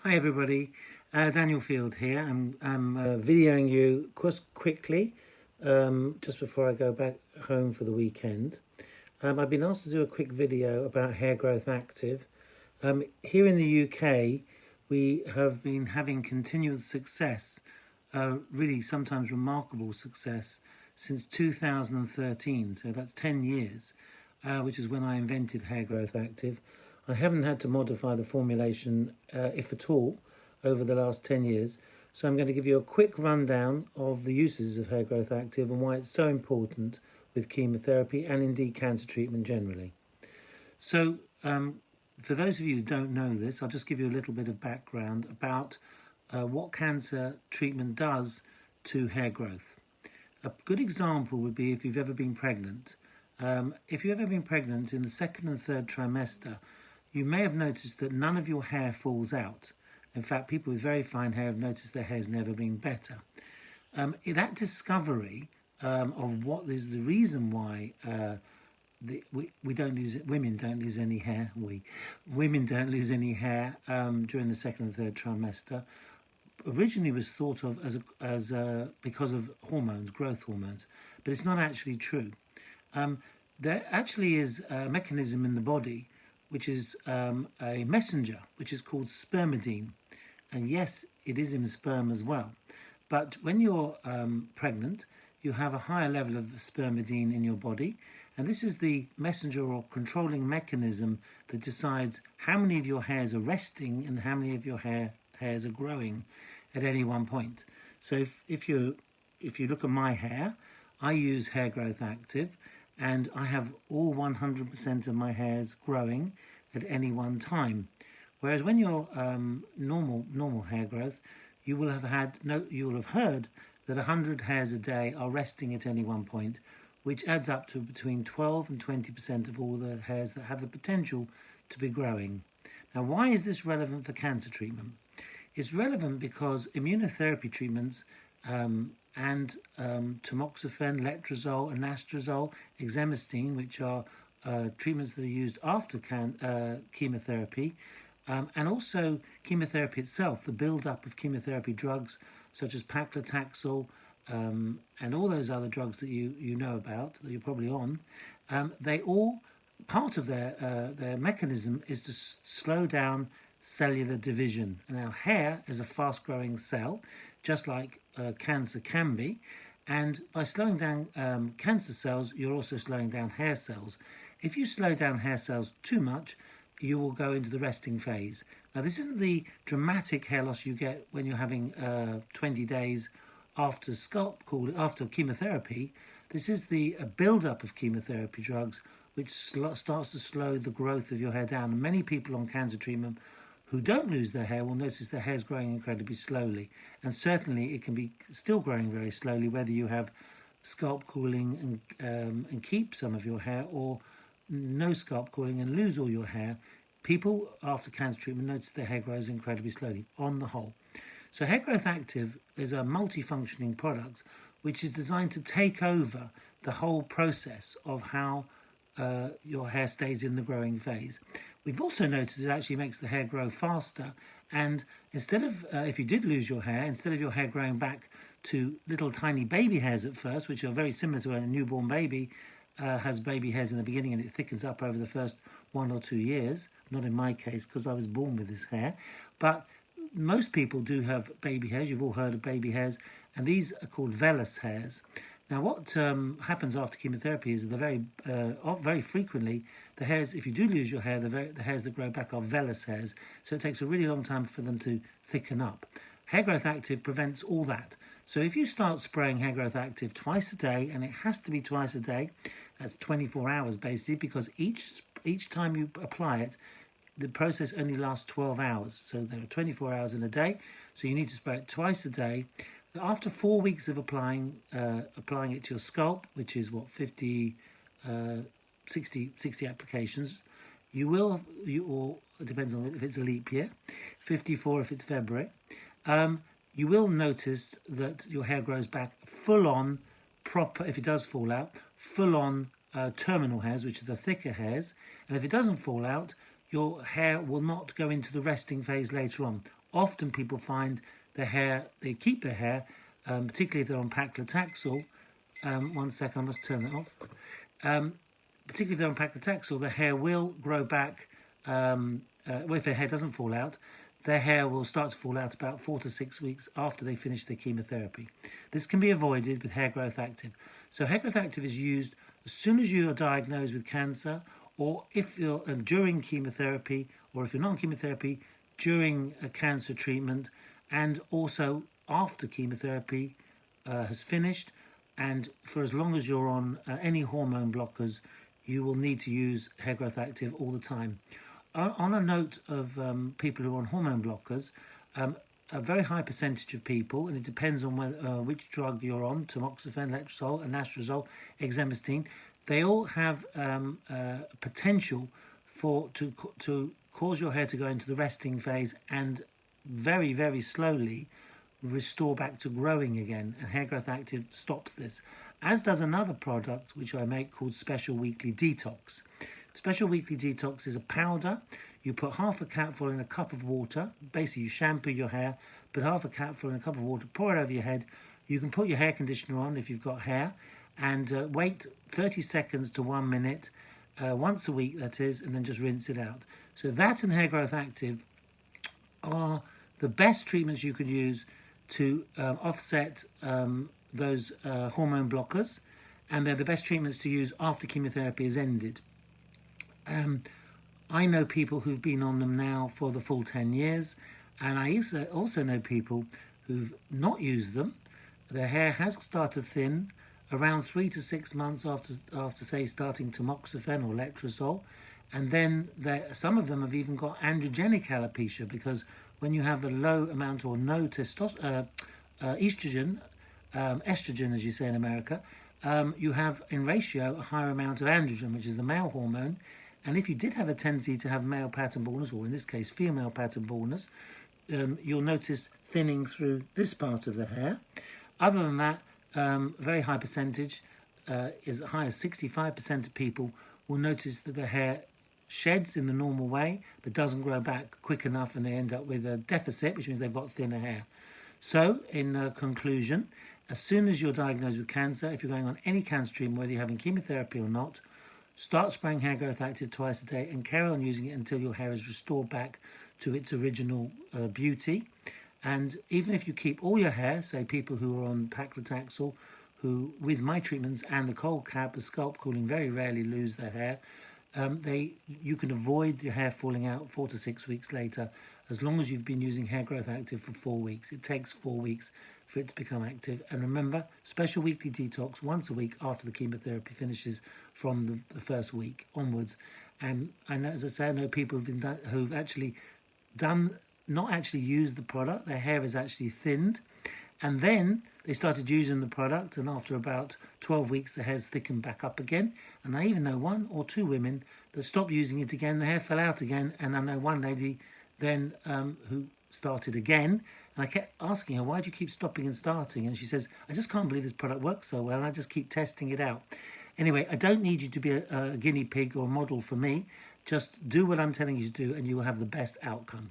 Hi everybody, Daniel Field here. I'm videoing you quickly just before I go back home for the weekend. I've been asked to do a quick video about Hair Growth Active. Here in the UK, we have been having continuous success, really sometimes remarkable success, since 2013, so that's 10 years, which is when I invented Hair Growth Active. I haven't had to modify the formulation, if at all, over the last 10 years. So I'm going to give you a quick rundown of the uses of Hair Growth Active and why it's so important with chemotherapy and indeed cancer treatment generally. So for those of you who don't know this, I'll just give you a little bit of background about what cancer treatment does to hair growth. A good example would be if you've ever been pregnant. If you've ever been pregnant in the second and third trimester, you may have noticed that none of your hair falls out. In fact, people with very fine hair have noticed their hair's never been better. That discovery of what is the reason why we don't lose women don't lose any hair. Women don't lose any hair during the second and third trimester. Originally was thought of as because of hormones, growth hormones, but it's not actually true. There actually is a mechanism in the body which is a messenger, which is called spermidine. And yes, it is in sperm as well. But when you're pregnant, you have a higher level of spermidine in your body. And this is the messenger or controlling mechanism that decides how many of your hairs are resting and how many of your hairs are growing at any one point. So if you look at my hair, I use Hair Growth Active, and I have all 100% of my hairs growing at any one time. Whereas when you're normal hair growth, you will have heard that 100 hairs a day are resting at any one point, which adds up to between 12 and 20% of all the hairs that have the potential to be growing. Now, why is this relevant for cancer treatment? It's relevant because immunotherapy treatments and tamoxifen, letrozole, anastrozole, exemestane, which are treatments that are used after chemotherapy, and also chemotherapy itself, the build-up of chemotherapy drugs such as paclitaxel and all those other drugs that you know about, that you're probably on, they all, part of their mechanism is to slow down cellular division. Now, hair is a fast-growing cell, just like cancer can be, and by slowing down cancer cells, you're also slowing down hair cells. If you slow down hair cells too much, you will go into the resting phase. Now, this isn't the dramatic hair loss you get when you're having 20 days after after chemotherapy. This is the build-up of chemotherapy drugs, which starts to slow the growth of your hair down. And many people on cancer treatment who don't lose their hair will notice their hair's growing incredibly slowly. And certainly it can be still growing very slowly, whether you have scalp cooling and keep some of your hair, or no scalp cooling and lose all your hair. People after cancer treatment notice their hair grows incredibly slowly on the whole. So Hair Growth Active is a multifunctioning product which is designed to take over the whole process of how your hair stays in the growing phase. We've also noticed it actually makes the hair grow faster, and instead of, if you did lose your hair, instead of your hair growing back to little tiny baby hairs at first, which are very similar to a newborn baby, has baby hairs in the beginning and it thickens up over the first 1 or 2 years. Not in my case, because I was born with this hair, but most people do have baby hairs. You've all heard of baby hairs, and these are called vellus hairs. Now, what happens after chemotherapy is very frequently the hairs, if you do lose your hair, the hairs that grow back are vellus hairs, so it takes a really long time for them to thicken up. Hair Growth Active prevents all that. So if you start spraying Hair Growth Active twice a day, and it has to be twice a day, that's 24 hours basically, because each time you apply it, the process only lasts 12 hours. So there are 24 hours in a day, so you need to spray it twice a day. After 4 weeks of applying it to your scalp, which is what, 60 applications, or it depends on if it's a leap year, 54 if it's February, you will notice that your hair grows back full on, proper, if it does fall out, full on terminal hairs, which are the thicker hairs. And if it doesn't fall out, your hair will not go into the resting phase later on. Often people find they keep their hair, particularly if they're on paclitaxel. One second, I must turn that off. Particularly if they're on paclitaxel, the hair will grow back. Well, if their hair doesn't fall out, their hair will start to fall out about 4 to 6 weeks after they finish their chemotherapy. This can be avoided with Hair Growth Active. So Hair Growth Active is used as soon as you are diagnosed with cancer, or if you're during chemotherapy, or if you're not on chemotherapy, during a cancer treatment, and also after chemotherapy has finished, and for as long as you're on any hormone blockers, you will need to use Hair Growth Active all the time. On a note of people who are on hormone blockers, a very high percentage of people, and it depends on which drug you're on, tamoxifen, letrozole, anastrozole, exemestane, they all have potential to cause your hair to go into the resting phase and very, very slowly restore back to growing again. And Hair Growth Active stops this, as does another product which I make called Special Weekly Detox. Special Weekly Detox is a powder. You put half a capful in a cup of water. Basically, you shampoo your hair, put half a capful in a cup of water, pour it over your head. You can put your hair conditioner on if you've got hair, and wait 30 seconds to 1 minute, once a week that is, and then just rinse it out. So that and Hair Growth Active are the best treatments you could use to offset those hormone blockers, and they're the best treatments to use after chemotherapy has ended. I know people who've been on them now for the full 10 years, and I also know people who've not used them. Their hair has started thin around 3 to 6 months after say starting tamoxifen or letrozole, and then some of them have even got androgenic alopecia, because when you have a low amount or no estrogen, estrogen as you say in America, you have in ratio a higher amount of androgen, which is the male hormone. And if you did have a tendency to have male pattern baldness, or in this case female pattern baldness, you'll notice thinning through this part of the hair. Other than that, very high percentage, as high as 65% of people will notice that their hair sheds in the normal way, but doesn't grow back quick enough, and they end up with a deficit, which means they've got thinner hair. So, in conclusion, as soon as you're diagnosed with cancer, if you're going on any cancer treatment, whether you're having chemotherapy or not, start spraying Hair Growth Active twice a day and carry on using it until your hair is restored back to its original beauty. And even if you keep all your hair, say people who are on paclitaxel, who with my treatments and the cold cap, the scalp cooling, very rarely lose their hair, you can avoid your hair falling out 4 to 6 weeks later, as long as you've been using Hair Growth Active for 4 weeks. It takes 4 weeks for it to become active. And remember, Special Weekly Detox once a week after the chemotherapy finishes from the first week onwards. And as I say, I know people who've actually not actually used the product. Their hair is actually thinned, and then they started using the product, and after about 12 weeks the hair's thickened back up again. And I even know 1 or 2 women that stopped using it again, the hair fell out again. And I know one lady then who started again, and I kept asking her, why do you keep stopping and starting? And she says, I just can't believe this product works so well, and I just keep testing it out. Anyway, I don't need you to be a guinea pig or a model for me. Just do what I'm telling you to do, and you will have the best outcome.